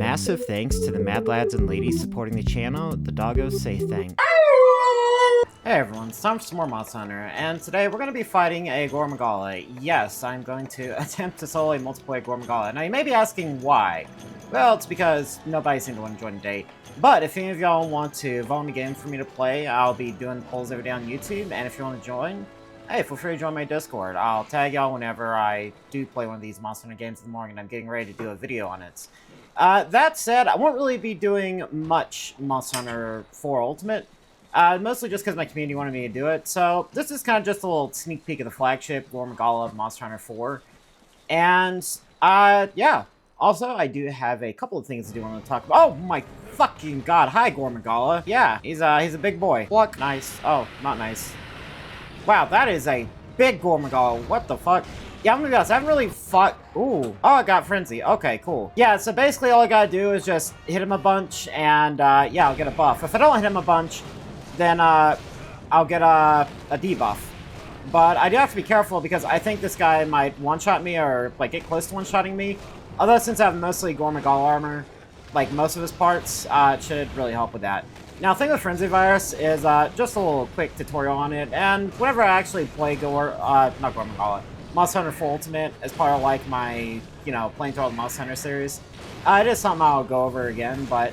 Massive thanks to the mad lads and ladies supporting the channel. The doggos say thanks. Hey everyone, it's time for some more Monster Hunter, and today we're going to be fighting a Gormagala. Yes, I'm going to attempt to solo a multiplayer Gormagala. Now you may be asking why. Well, it's because nobody seemed to want to join today. But if any of y'all want to vote on the game for me to play, I'll be doing polls every day on YouTube, and if you want to join, hey, feel free to join my Discord. I'll tag y'all whenever I do play one of these Monster Hunter games in the morning and I'm getting ready to do a video on it. That said, I won't really be doing much Monster Hunter 4 Ultimate. Mostly just because my community wanted me to do it. So this is kind of just a little sneak peek of the flagship Gormagala of Monster Hunter 4. And, yeah. Also, I do have a couple of things I do want to talk about. Oh my fucking god. Hi, Gormagala. Yeah, he's a big boy. Look, nice. Oh, not nice. Wow, that is a big Gormagala. What the fuck? Yeah, I'm gonna be honest, I haven't really fought... Ooh. Oh, I got Frenzy. Okay, cool. Yeah, so basically all I gotta do is just hit him a bunch, and, yeah, I'll get a buff. If I don't hit him a bunch, then, I'll get a debuff. But I do have to be careful because I think this guy might one-shot me or, like, get close to one-shotting me. Although, since I have mostly Gormagala armor, like, most of his parts, it should really help with that. Now, the thing with Frenzy Virus is, just a little quick tutorial on it, and whenever I actually play not Gormagala, Monster Hunter 4 Ultimate as part of, like, my, you know, playing through all the Monster Hunter series, it is something I'll go over again, but,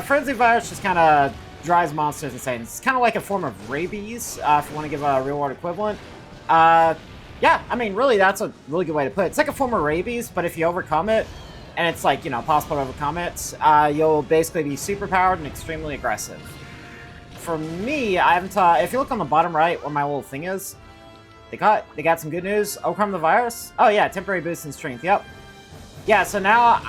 Frenzy Virus just kind of drives monsters insane. It's kind of like a form of rabies, if you want to give a real-world equivalent. Yeah, I mean, really, that's a really good way to put it. It's like a form of rabies, but if you overcome it, and it's, like, you know, possible to overcome it, you'll basically be superpowered and extremely aggressive. For me, I haven't, if you look on the bottom right where my little thing is, they got some good news. Overcome the virus? Oh, yeah, temporary boost in strength, yep. Yeah, so now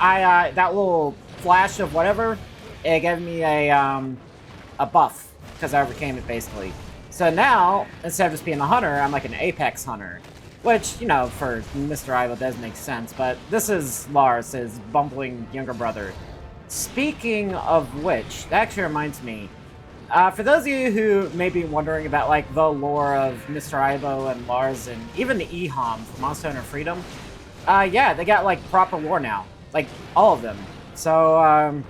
that little flash of whatever, it gave me a buff, because I overcame it, basically. So now, instead of just being a hunter, I'm like an apex hunter. Which, you know, for Mr. Ivo does make sense, but this is Lars, his bumbling younger brother. Speaking of which, that actually reminds me, for those of you who may be wondering about, like, the lore of Mr. Ivo and Lars and even the EHOM from Monster Hunter Freedom, yeah, they got, like, proper lore now. Like, all of them. So,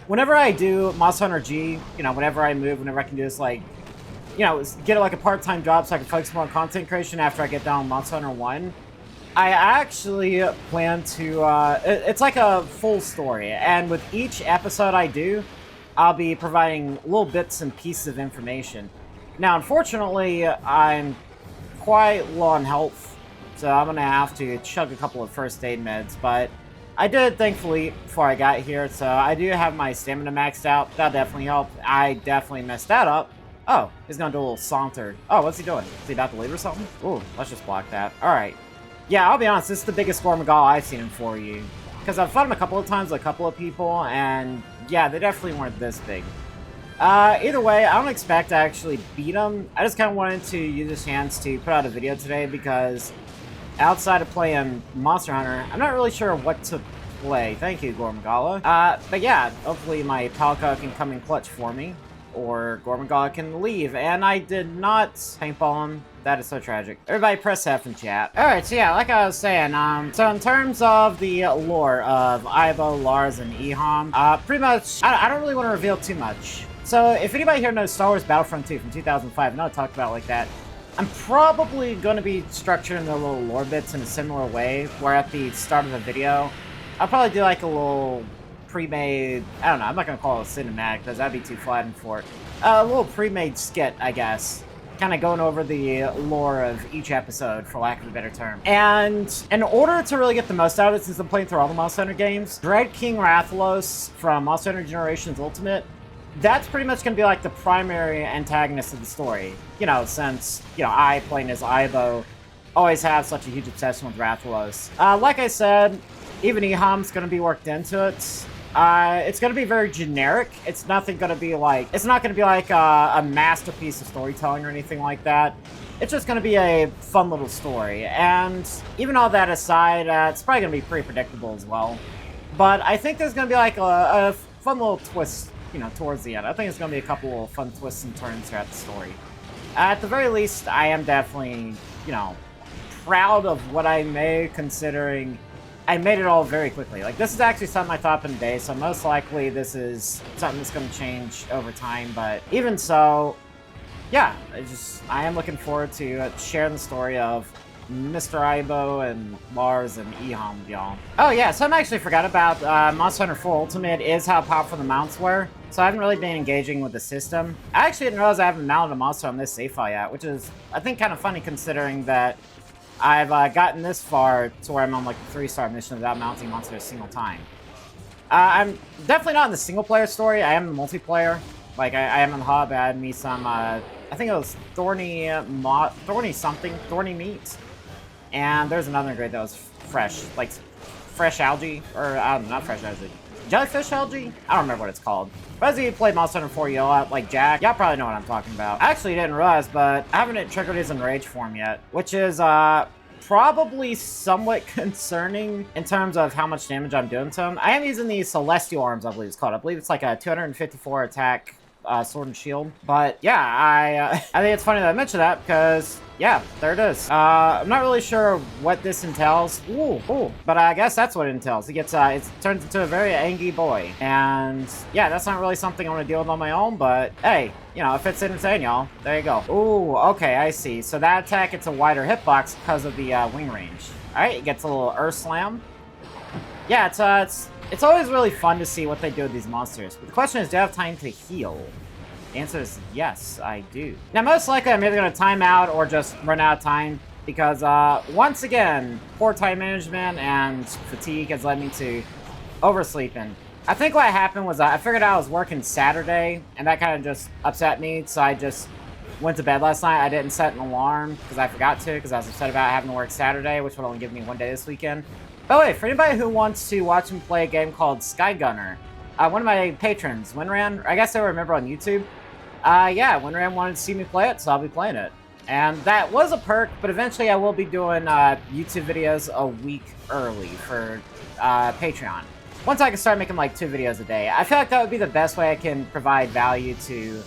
whenever I do Monster Hunter G, you know, whenever I move, whenever I can do this, like, you know, get like a part-time job so I can focus more on content creation after I get down on Monster Hunter 1, I actually plan to, it's like a full story, and with each episode I do, I'll be providing little bits and pieces of information. Now, unfortunately, I'm quite low on health, so I'm gonna have to chug a couple of first aid meds, but I did, thankfully, before I got here, so I do have my stamina maxed out. That definitely helped. I definitely messed that up. Oh, he's gonna do a little saunter. Oh, what's he doing? Is he about to leave or something? Ooh, let's just block that. Alright. Yeah, I'll be honest, this is the biggest Gormagala I've seen him for you. Because I've fought him a couple of times with a couple of people, and yeah, they definitely weren't this big. Either way, I don't expect to actually beat him. I just kind of wanted to use this chance to put out a video today because outside of playing Monster Hunter, I'm not really sure what to play. Thank you, Gormagala. But yeah, hopefully my Palka can come in clutch for me. Or Gormagala can leave, and I did not paintball him. That is so tragic. Everybody press F in chat. Alright, so yeah, like I was saying, so in terms of the lore of Ivo, Lars, and EHOM, pretty much, I don't really want to reveal too much. So if anybody here knows Star Wars Battlefront 2 from 2005, I know I talked about it like that, I'm probably going to be structuring the little lore bits in a similar way, where at the start of the video, I'll probably do like a little pre-made, I don't know, I'm not going to call it a cinematic because that'd be too flattering for it. A little pre-made skit, I guess. Kind of going over the lore of each episode, for lack of a better term. And in order to really get the most out of it, since I'm playing through all the Monster Hunter games, Dread King Rathalos from Monster Hunter Generations Ultimate, that's pretty much going to be like the primary antagonist of the story. You know, since, you know, I, playing as Ivo, always have such a huge obsession with Rathalos. Like I said, even EHOM's going to be worked into it. It's going to be very generic. It's nothing going to be like, it's not going to be like a masterpiece of storytelling or anything like that. It's just going to be a fun little story. And even all that aside, it's probably going to be pretty predictable as well. But I think there's going to be like a fun little twist, you know, towards the end. I think it's going to be a couple of fun twists and turns throughout the story. At the very least, I am definitely, you know, proud of what I made, considering I made it all very quickly. Like, this is actually something I thought up in a day, so most likely this is something that's going to change over time, but even so, yeah, I am looking forward to sharing the story of Mr. Aibo and Lars and Eham with y'all. Oh yeah, something I actually forgot about, Monster Hunter 4 Ultimate is how powerful the mounts were, so I haven't really been engaging with the system. I actually didn't realize I haven't mounted a monster on this save file yet, which is, I think, kind of funny considering that I've gotten this far to where I'm on like the 3-star mission without mounting monster a single time. I'm definitely not in the single-player story, I am in the multiplayer. Like, I am in the hub, I had me some, I think it was Thorny Meat. And there's another grade that was fresh, like fresh algae, or I don't know, not fresh algae. Jellyfish algae? I don't remember what it's called. But as you played Monster Hunter 4 YOLO, like Jack, y'all probably know what I'm talking about. I actually didn't realize, but I haven't triggered his Enrage form yet, which is probably somewhat concerning in terms of how much damage I'm doing to him. I am using the Celestial Arms, I believe it's called. I believe it's like a 254 attack sword and shield. But yeah, I think it's funny that I mentioned that because yeah, there it is. I'm not really sure what this entails. Ooh, but I guess that's what it entails. He gets, it turns into a very angry boy. And yeah, that's not really something I want to deal with on my own, but hey, you know, if it's entertaining, y'all, there you go. Ooh, okay, I see. So that attack gets a wider hitbox because of the wing range. All right, it gets a little Earth Slam. Yeah, it's always really fun to see what they do with these monsters. But the question is, do I have time to heal? The answer is yes, I do. Now, most likely, I'm either going to time out or just run out of time because, once again, poor time management and fatigue has led me to oversleeping. I think what happened was I figured out I was working Saturday, and that kind of just upset me, so I just went to bed last night. I didn't set an alarm because I forgot to because I was upset about having to work Saturday, which would only give me one day this weekend. By the way, for anybody who wants to watch me play a game called Sky Gunner, one of my patrons, Winran, I guess they were a member on YouTube, yeah, Winran wanted to see me play it, so I'll be playing it. And that was a perk, but eventually I will be doing YouTube videos a week early for Patreon. Once I can start making like 2 videos a day. I feel like that would be the best way I can provide value to,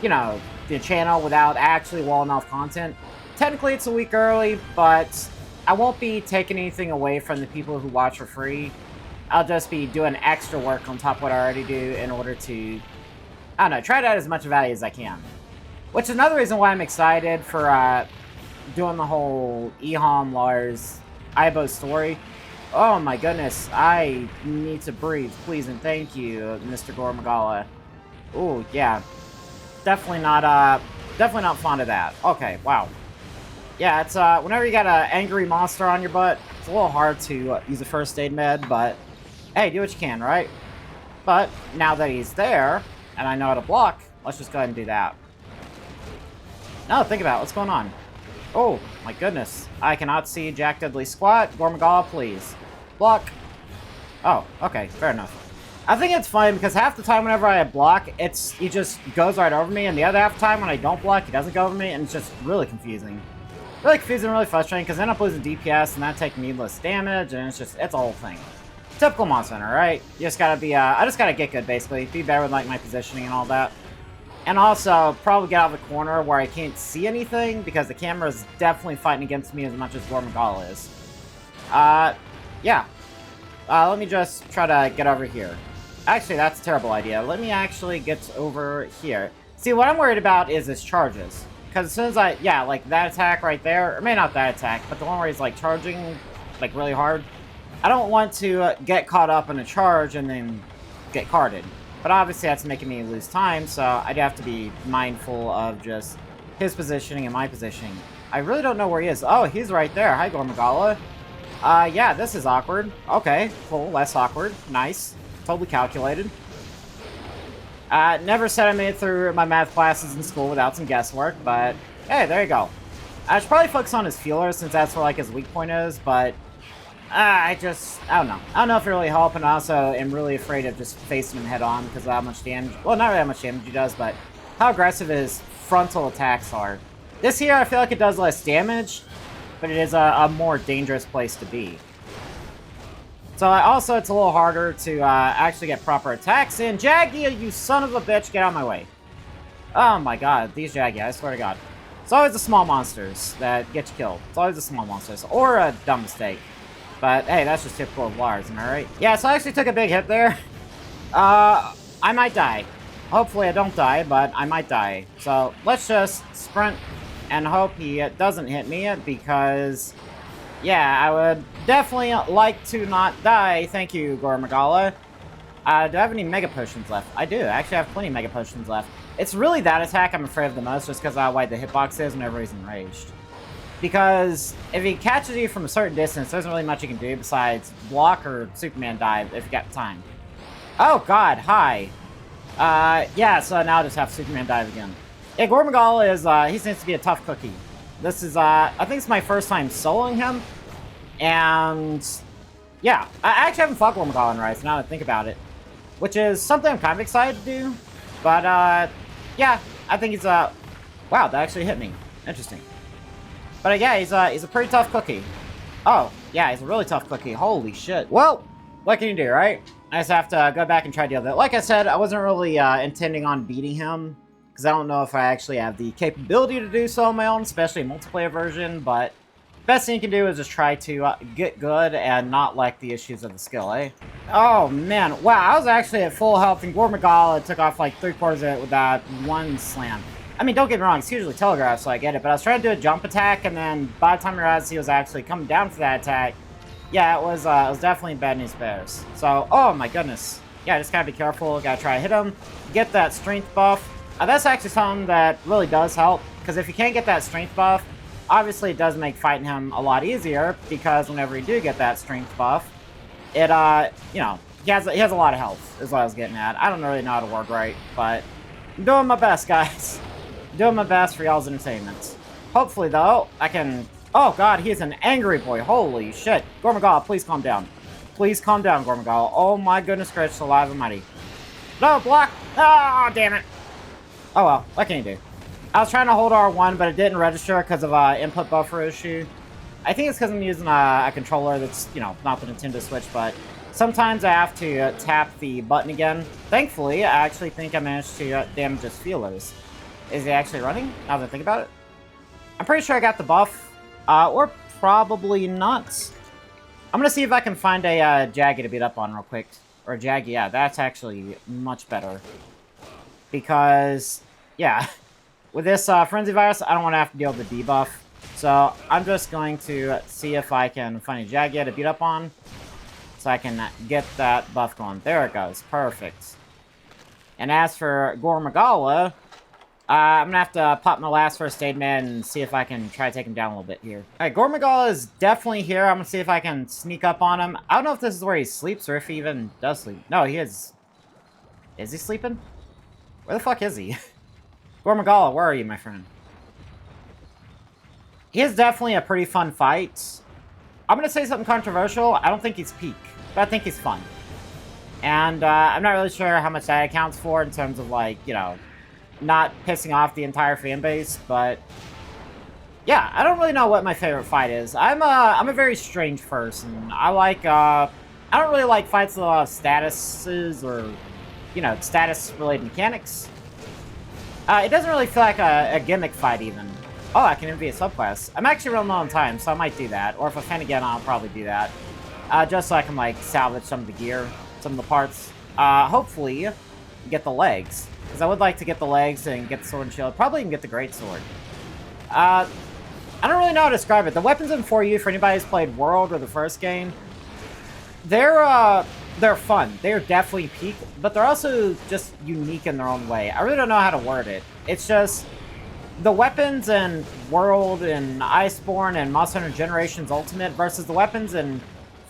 you know, the channel without actually walling off content. Technically it's a week early, but I won't be taking anything away from the people who watch for free. I'll just be doing extra work on top of what I already do in order to, I don't know, try to add as much value as I can. Which is another reason why I'm excited for doing the whole Eham, Lars, Aibo story. Oh my goodness, I need to breathe, please and thank you, Mr. Gore Magala. Ooh, yeah. Definitely not fond of that. Okay, wow. Yeah, it's, whenever you got an angry monster on your butt, it's a little hard to use a first aid med, but hey, do what you can, right? But now that he's there, and I know how to block, let's just go ahead and do that. Now think about it, what's going on? Oh, my goodness. I cannot see Jack Dudley squat. Gormagala, please. Block. Oh, okay, fair enough. I think it's funny because half the time whenever I block, he just goes right over me, and the other half the time when I don't block, he doesn't go over me, and it's just really confusing. Really confusing, really frustrating, because I end up losing DPS, and I take needless damage, and it's a whole thing. Typical Monster Hunter, right? You just gotta be, I just gotta get good, basically. Be better with, like, my positioning and all that. And also, probably get out of the corner where I can't see anything, because the camera is definitely fighting against me as much as Gormagala is. Yeah. Let me just try to get over here. Actually, that's a terrible idea. Let me actually get over here. See, what I'm worried about is his charges. Because as soon as yeah, like that attack right there, or maybe not that attack, but the one where he's like charging, like really hard. I don't want to get caught up in a charge and then get carded. But obviously that's making me lose time, so I'd have to be mindful of just his positioning and my positioning. I really don't know where he is. Oh, he's right there. Hi, Gormagala. Yeah, this is awkward. Okay, cool, less awkward. Nice. Totally calculated. Never said I made it through my math classes in school without some guesswork, but hey, there you go. I should probably focus on his feelers since that's where like his weak point is, but I don't know. I don't know if it really helped, and I also am really afraid of just facing him head on because of how much damage, well, not really how much damage he does, but how aggressive his frontal attacks are. This here, I feel like it does less damage, but it is a more dangerous place to be. So also, it's a little harder to actually get proper attacks in. Jaggy, you son of a bitch, get out of my way. Oh my god, these Jaggy, I swear to god. It's always the small monsters that get you killed. It's always the small monsters, or a dumb mistake. But hey, that's just typical of Lars, am I right? Yeah, so I actually took a big hit there. I might die. Hopefully I don't die, but I might die. So let's just sprint and hope he doesn't hit me, because, yeah, I would definitely like to not die. Thank you, Gore Magala. Do I have any Mega Potions left? I do. I actually have plenty of Mega Potions left. It's really that attack I'm afraid of the most, just because of how wide the hitbox is whenever he's enraged. Because if he catches you from a certain distance, there's really much you can do besides block or Superman dive if you got time. Oh god, hi. Yeah, so now I just have Superman dive again. Yeah, Gore Magala is, he seems to be a tough cookie. This is, I think it's my first time soloing him. And, yeah, I actually haven't fought Gore Magala in Rise, now that I think about it. Which is something I'm kind of excited to do. But, yeah, I think he's, wow, that actually hit me. Interesting. But, yeah, he's a pretty tough cookie. Oh, yeah, he's a really tough cookie. Holy shit. Well, what can you do, right? I just have to go back and try to deal with it. Like I said, I wasn't really intending on beating him, because I don't know if I actually have the capability to do so on my own, especially a multiplayer version, but best thing you can do is just try to get good and not like the issues of the skill, eh? Oh, man. Wow, I was actually at full health, and Gore Magala took off like 3/4 of it with that one slam. I mean, don't get me wrong, it's usually telegraphed, so I get it, but I was trying to do a jump attack, and then by the time I realized he was actually coming down for that attack, yeah, it was definitely bad news bears. So, oh my goodness. Yeah, just gotta be careful, gotta try to hit him, get that strength buff. That's actually something that really does help, because if you can't get that strength buff, obviously it does make fighting him a lot easier, because whenever you do get that strength buff, it, you know, he has a lot of health, is what I was getting at. I don't really know how to word right, but I'm doing my best, guys. Doing my best for y'all's entertainment. Hopefully, though, I can... Oh, God, he is an angry boy. Holy shit. Gore Magala, please calm down. Please calm down, Gore Magala. Oh, my goodness gracious, alive and mighty. No, block! Ah, oh, damn it. Oh, well, what can you do? I was trying to hold R1, but it didn't register because of input buffer issue. I think it's because I'm using a controller that's, you know, not the Nintendo Switch, but sometimes I have to tap the button again. Thankfully, I actually think I managed to damage his feelers. Is he actually running, now that I think about it? I'm pretty sure I got the buff. Or probably not. I'm gonna see if I can find a Jaggy to beat up on real quick. Or a Jaggy, yeah, that's actually much better. Because, yeah, with this Frenzy Virus, I don't want to have to deal with the debuff. So I'm just going to see if I can find a Jaggy to beat up on. So I can get that buff going. There it goes. Perfect. And as for Gore Magala... I'm gonna have to pop my last first aid man and see if I can try to take him down a little bit here. Alright, Gore Magala is definitely here. I'm gonna see if I can sneak up on him. I don't know if this is where he sleeps or if he even does sleep. No, he is. Is he sleeping? Where the fuck is he? Gore Magala, where are you, my friend? He is definitely a pretty fun fight. I'm gonna say something controversial. I don't think he's peak, but I think he's fun. And I'm not really sure how much that accounts for in terms of, like, you know, not pissing off the entire fan base, but yeah, I don't really know what my favorite fight is. I'm a very strange person. I like I don't really like fights with a lot of statuses or, you know, status related mechanics. It doesn't really feel like a gimmick fight even. Oh, I can envy a subclass. I'm actually real low on time, so I might do that. Or if I fan again, I'll probably do that. Just so I can, like, salvage some of the gear, some of the parts. Hopefully, get the legs. Because I would like to get the legs and get the sword and shield. Probably even get the great sword. I don't really know how to describe it. The weapons in 4U, for anybody who's played World or the first game, they're fun. They're definitely peak, but they're also just unique in their own way. I really don't know how to word it. It's just the weapons in World and Iceborne and Monster Hunter Generations Ultimate versus the weapons in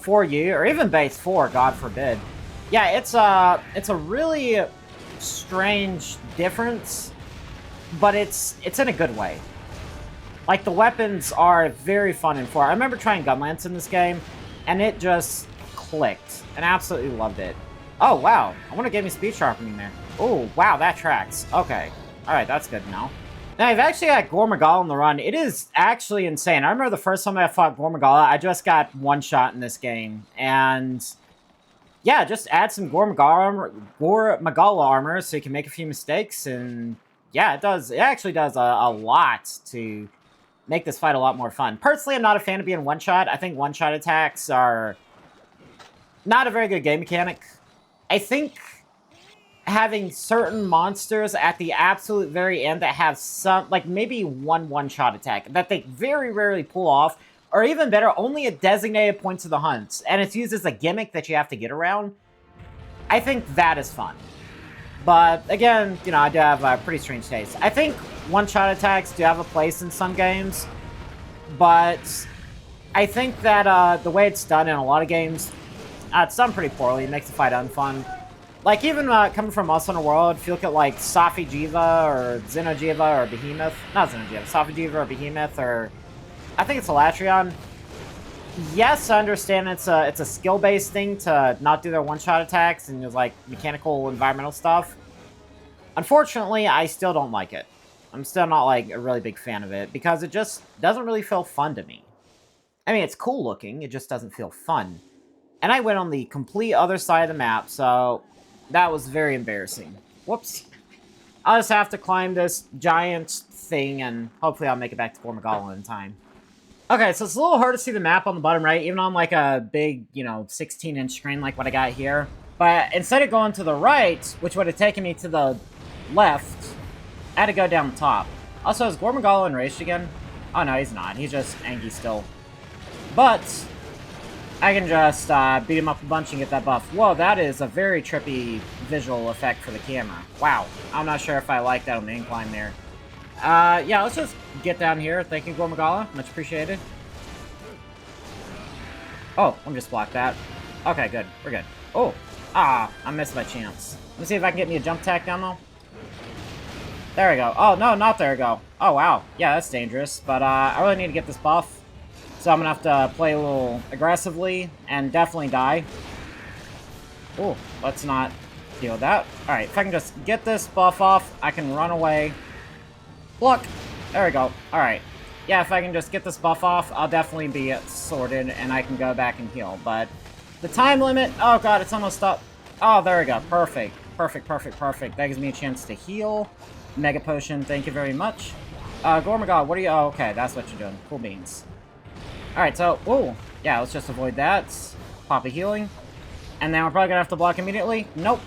4U or even Base 4, God forbid. Yeah, it's a really strange difference, but it's in a good way. Like, the weapons are very fun in 4. I remember trying Gunlance in this game, and it just clicked, and I absolutely loved it. Oh, wow. I want to give me speed sharpening there. Oh, wow, that tracks. Okay. Alright, that's good now. Now, I've actually got Gore Magala on the run. It is actually insane. I remember the first time I fought Gore Magala, I just got one shot in this game, and yeah, just add some Gore Magala armor so you can make a few mistakes, and yeah, it actually does a lot to make this fight a lot more fun. Personally, I'm not a fan of being one-shot. I think one-shot attacks are not a very good game mechanic. I think having certain monsters at the absolute very end that have some, like maybe one-shot attack that they very rarely pull off, or even better, only at designated points of the hunt, and it's used as a gimmick that you have to get around, I think that is fun. But again, you know, I do have a pretty strange taste. I think one-shot attacks do have a place in some games, but I think that the way it's done in a lot of games, it's done pretty poorly. It makes the fight unfun. Like, even coming from us on the world, if you look at, like, Safi'jiiva or Xeno'jiiva or Behemoth, not Xeno'jiiva, Safi'jiiva or Behemoth, or I think it's Elatrion. Yes, I understand it's a skill-based thing to not do their one-shot attacks and there's, like, mechanical, environmental stuff. Unfortunately, I still don't like it. I'm still not, like, a really big fan of it, because it just doesn't really feel fun to me. I mean, it's cool looking, it just doesn't feel fun. And I went on the complete other side of the map, so that was very embarrassing. Whoops. I'll just have to climb this giant thing, and hopefully I'll make it back to Gormagala in time. Okay, so it's a little hard to see the map on the bottom right, even on like a big, you know, 16-inch screen like what I got here. But instead of going to the right, which would have taken me to the left, I had to go down the top. Also, is Gormagala enraged again? Oh no, he's not. He's just angry still. But I can just beat him up a bunch and get that buff. Whoa, that is a very trippy visual effect for the camera. Wow. I'm not sure if I like that on the incline there. Yeah, let's just get down here. Thank you, Gormagala. Much appreciated. Oh, let me just block that. Okay, good. We're good. Oh, I missed my chance. Let me see if I can get me a jump attack down, though. There we go. Oh, no, not there we go. Oh, wow. Yeah, that's dangerous. But, I really need to get this buff. So I'm gonna have to play a little aggressively and definitely die. Oh, let's not deal with that. Alright, if I can just get this buff off, I can run away. Look! There we go. Alright. Yeah, if I can just get this buff off, I'll definitely be sorted and I can go back and heal. But the time limit... Oh god, it's almost up. Oh, there we go. Perfect. Perfect, perfect, perfect. That gives me a chance to heal. Mega Potion, thank you very much. Gormagala, what are you... Oh, okay, that's what you're doing. Cool beans. Alright, so... Ooh. Yeah, let's just avoid that. Pop a healing. And then we're probably gonna have to block immediately. Nope.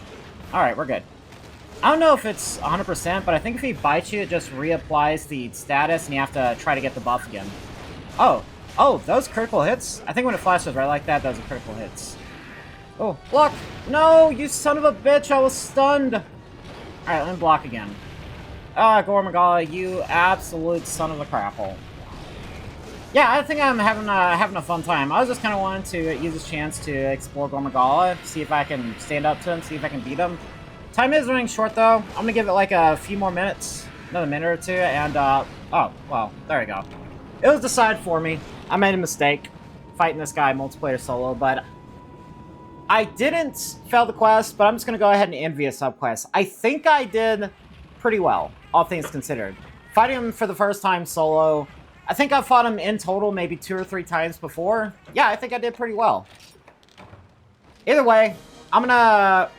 Alright, we're good. I don't know if it's 100%, but I think if he bites you, it just reapplies the status, and you have to try to get the buff again. Oh. Oh, those critical hits? I think when it flashes right like that, those are critical hits. Oh, block! No, you son of a bitch, I was stunned! Alright, let me block again. Gormagala, you absolute son of a crapple. Yeah, I think I'm having a fun time. I was just kind of wanting to use this chance to explore Gormagala, see if I can stand up to him, see if I can beat him. Time is running short, though. I'm gonna give it like a few more minutes, another minute or two, and, oh, well, there we go. It was decided for me. I made a mistake fighting this guy multiplayer solo, but I didn't fail the quest, but I'm just gonna go ahead and envy a subquest. I think I did pretty well, all things considered. Fighting him for the first time solo, I think I've fought him in total maybe 2 or 3 times before. Yeah, I think I did pretty well. Either way, I'm gonna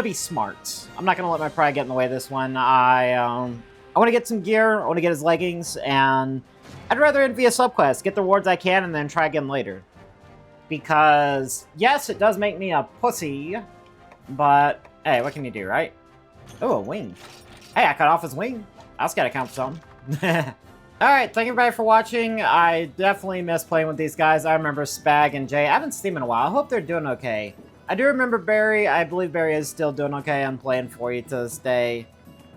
be smart. I'm not gonna let my pride get in the way of this one. I want to get some gear. I want to get his leggings, and I'd rather envy a subquest, get the rewards I can, and then try again later. Because yes, it does make me a pussy, but hey, what can you do, right? Oh, a wing. Hey, I cut off his wing. That's gotta count for something. Alright, thank you everybody for watching. I definitely miss playing with these guys. I remember Spag and Jay. I haven't seen them in a while. I hope they're doing okay. I do remember Barry. I believe Barry is still doing okay. I'm playing for you to this day.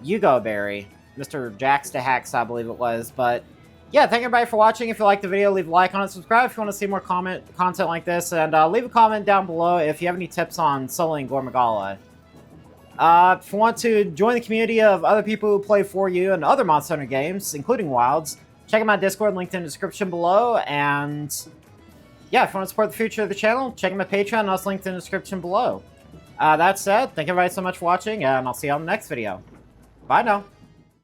You go, Barry. Mr. Jackstahax, I believe it was. But yeah, thank you everybody for watching. If you liked the video, leave a like on it. Subscribe if you want to see more content like this. And leave a comment down below if you have any tips on soloing Gormagala. If you want to join the community of other people who play for you and other Monster Hunter games, including Wilds, check out my Discord, linked in the description below. And yeah, if you want to support the future of the channel, check out my Patreon, also linked in the description below. That said, thank you everybody so much for watching, and I'll see you on the next video. Bye now.